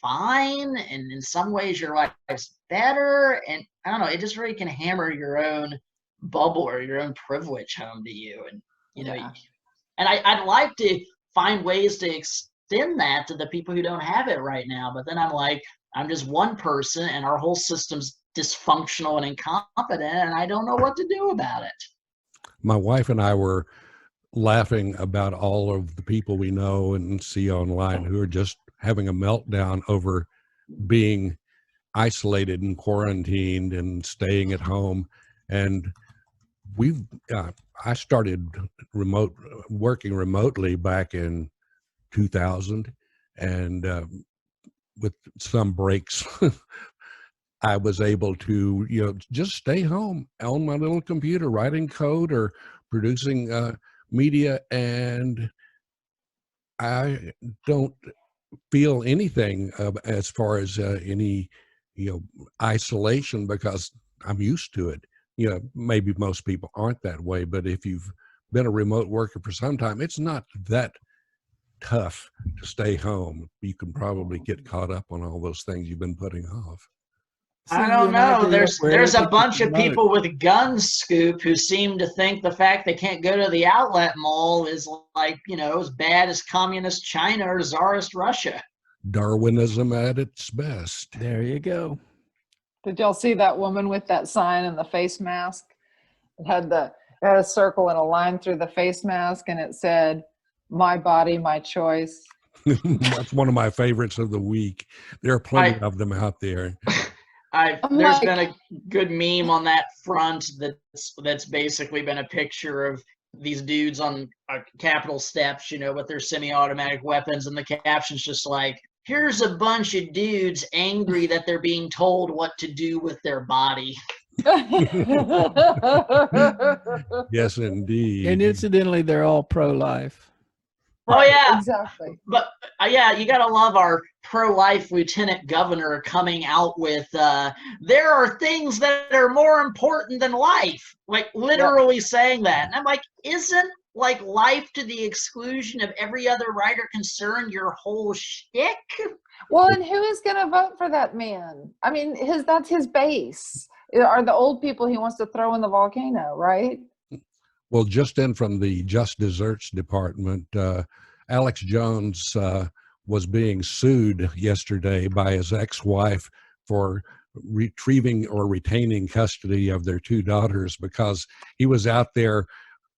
fine, and in some ways your life's better, and I don't know, it just really can hammer your own bubble or your own privilege home to you. And and I'd like to find ways to extend that to the people who don't have it right now, but then I'm like, I'm just one person and our whole system's dysfunctional and incompetent, and I don't know what to do about it. My wife and I were laughing about all of the people we know and see online who are just having a meltdown over being isolated and quarantined and staying at home. And I started working remotely back in 2000, and with some breaks, I was able to, just stay home on my little computer, writing code or producing media, and I don't feel anything as far as any isolation, because I'm used to it. Maybe most people aren't that way, but if you've been a remote worker for some time, it's not that tough to stay home. You can probably get caught up on all those things you've been putting off. I don't know. There's a bunch of people with guns, Scoop, who seem to think the fact they can't go to the outlet mall is like, as bad as communist China or Tsarist Russia. Darwinism at its best. There you go. Did y'all see that woman with that sign and the face mask? It had a circle and a line through the face mask, and it said, "My body, my choice." That's one of my favorites of the week. There are plenty of them out there. There's been a good meme on that front that's basically been a picture of these dudes on Capitol steps, with their semi-automatic weapons, and the caption's just like, "Here's a bunch of dudes angry that they're being told what to do with their body." Yes, indeed. And incidentally, they're all pro-life. Oh yeah, exactly. But you gotta love our pro-life lieutenant governor coming out with there are things that are more important than life, like literally saying that. And I'm like, isn't like life to the exclusion of every other right or concern your whole shtick? Well, and who is going to vote for that man? I mean, that's his base. Are the old people he wants to throw in the volcano, right? Well, just in from the Just Desserts department, Alex Jones was being sued yesterday by his ex-wife for retrieving or retaining custody of their two daughters, because he was out there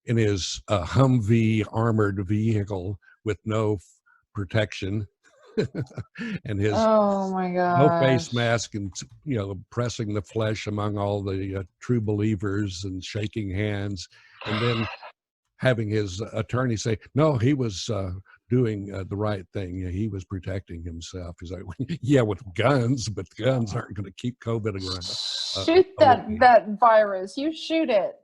in his Humvee armored vehicle with no protection and his no face mask, and pressing the flesh among all the true believers and shaking hands, and then having his attorney say, no, he was doing the right thing. He was protecting himself. He's like, yeah, with guns, but guns aren't going to keep COVID around. Shoot that virus. You shoot it.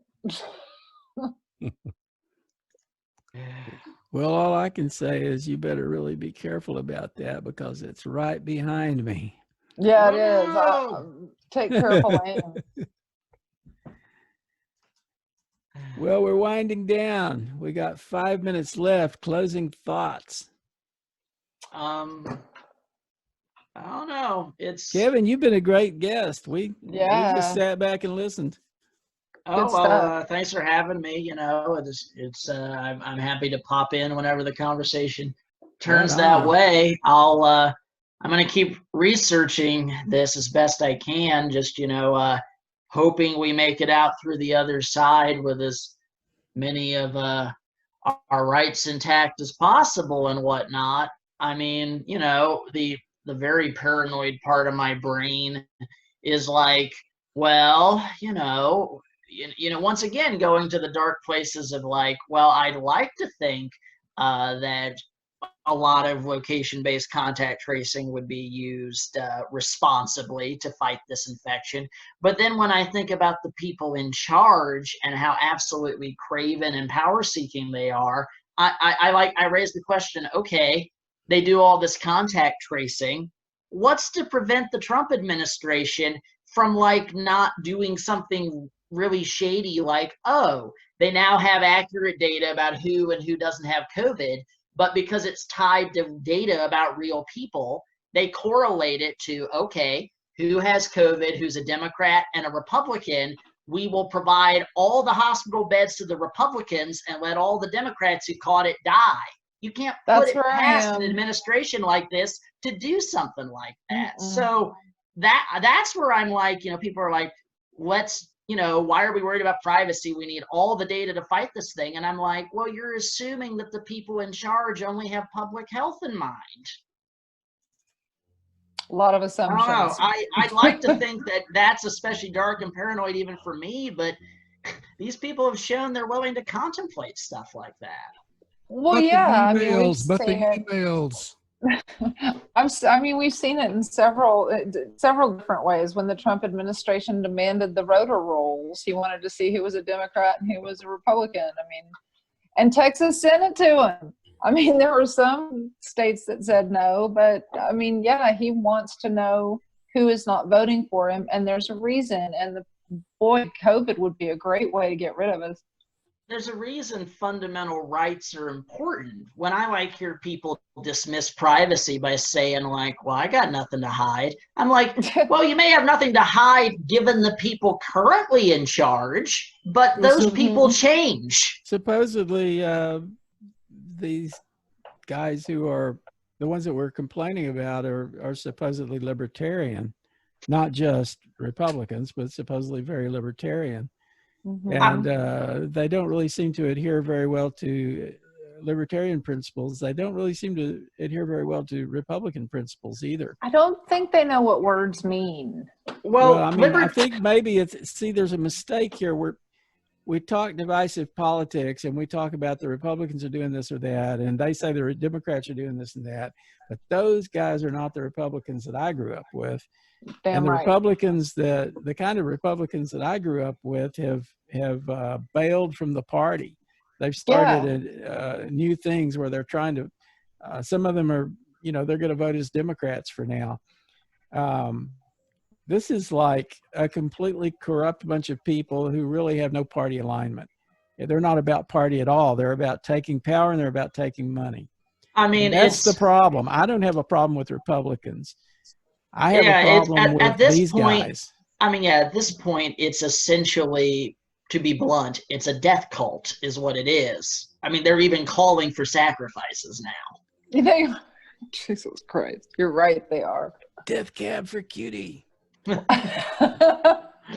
Well, all I can say is you better really be careful about that, because it's right behind me. Yeah, it is. Take careful aim. Well, we're winding down. We got 5 minutes left. Closing thoughts. I don't know. Kevin, you've been a great guest. We just sat back and listened. Oh, well, thanks for having me. I'm happy to pop in whenever the conversation turns that way. I'm going to keep researching this as best I can, just, hoping we make it out through the other side with as many of our rights intact as possible and whatnot. I mean, the very paranoid part of my brain is like, well, once again, going to the dark places of like, well, I'd like to think that a lot of location-based contact tracing would be used responsibly to fight this infection. But then when I think about the people in charge and how absolutely craven and power-seeking they are, I raise the question, okay, they do all this contact tracing. What's to prevent the Trump administration from like not doing something really shady like, oh, they now have accurate data about who and who doesn't have COVID, but because it's tied to data about real people, they correlate it to, okay, who has COVID, who's a Democrat and a Republican, we will provide all the hospital beds to the Republicans and let all the Democrats who caught it die. You can't put it past an administration like this to do something like that. So that's where I'm like, people are like, let's, why are we worried about privacy? We need all the data to fight this thing. And I'm like, well, you're assuming that the people in charge only have public health in mind. A lot of assumptions. I don't know. I'd like to think that that's especially dark and paranoid even for me, but these people have shown they're willing to contemplate stuff like that. Well, but yeah, the emails, we've seen it. Emails. We've seen it in several different ways. When the Trump administration demanded the voter rolls, he wanted to see who was a Democrat and who was a Republican. And Texas sent it to him. There were some states that said no, but he wants to know who is not voting for him, and there's a reason. And COVID would be a great way to get rid of us. There's a reason fundamental rights are important. When I hear people dismiss privacy by saying like, well, I got nothing to hide. I'm like, well, you may have nothing to hide given the people currently in charge, but those people change. Supposedly, these guys who are the ones that we're complaining about are supposedly libertarian, not just Republicans, but supposedly very libertarian. And they don't really seem to adhere very well to libertarian principles. They don't really seem to adhere very well to Republican principles either. I don't think they know what words mean. Well, I think maybe there's a mistake here where we talk divisive politics and we talk about the Republicans are doing this or that, and they say the Democrats are doing this and that, but those guys are not the Republicans that I grew up with. And the Republicans the kind of Republicans that I grew up with have bailed from the party. They've started new things where they're trying to, some of them are, they're going to vote as Democrats for now. This is like a completely corrupt bunch of people who really have no party alignment. They're not about party at all. They're about taking power and they're about taking money. That's the problem. I don't have a problem with Republicans. I have a problem with these guys. At this point, it's essentially, to be blunt, it's a death cult is what it is. They're even calling for sacrifices now. Jesus Christ. You're right, they are. Death cab for cutie. All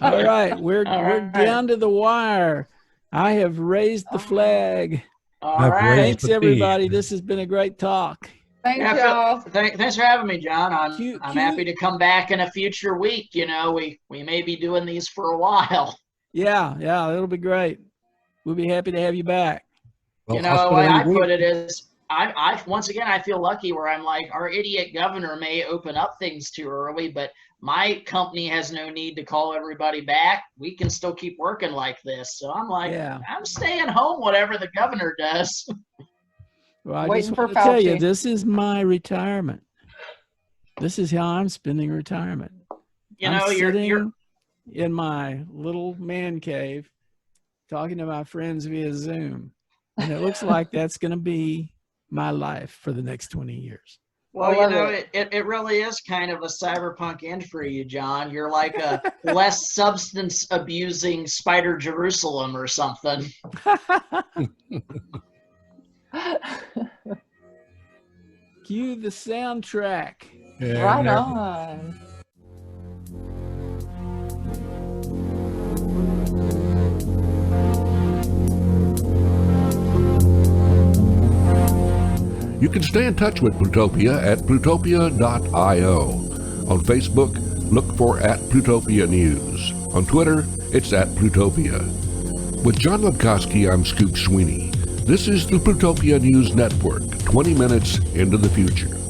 right, we're down to the wire. I have raised the flag. All right. Thanks, everybody. This has been a great talk. Thanks, y'all. Thanks for having me, John. I'm happy to come back in a future week. We may be doing these for a while. Yeah, it'll be great. We'll be happy to have you back. Well, the way I put it is, I once again, I feel lucky where I'm like, our idiot governor may open up things too early, but my company has no need to call everybody back. We can still keep working like this. So I'm like, I'm staying home, whatever the governor does. Well, I just want to tell you, this is my retirement. This is how I'm spending retirement. I'm sitting in my little man cave talking to my friends via Zoom. And it looks like that's going to be my life for the next 20 years. Well, it really is kind of a cyberpunk end for you, John. You're like a less substance abusing Spider Jerusalem or something. Cue the soundtrack. Yeah, right on. You can stay in touch with Plutopia at plutopia.io. On Facebook, look for @Plutopia News. On Twitter, it's @Plutopia. With Jon Lebkowsky, I'm Scoop Sweeney. This is the Plutopia News Network, 20 minutes into the future.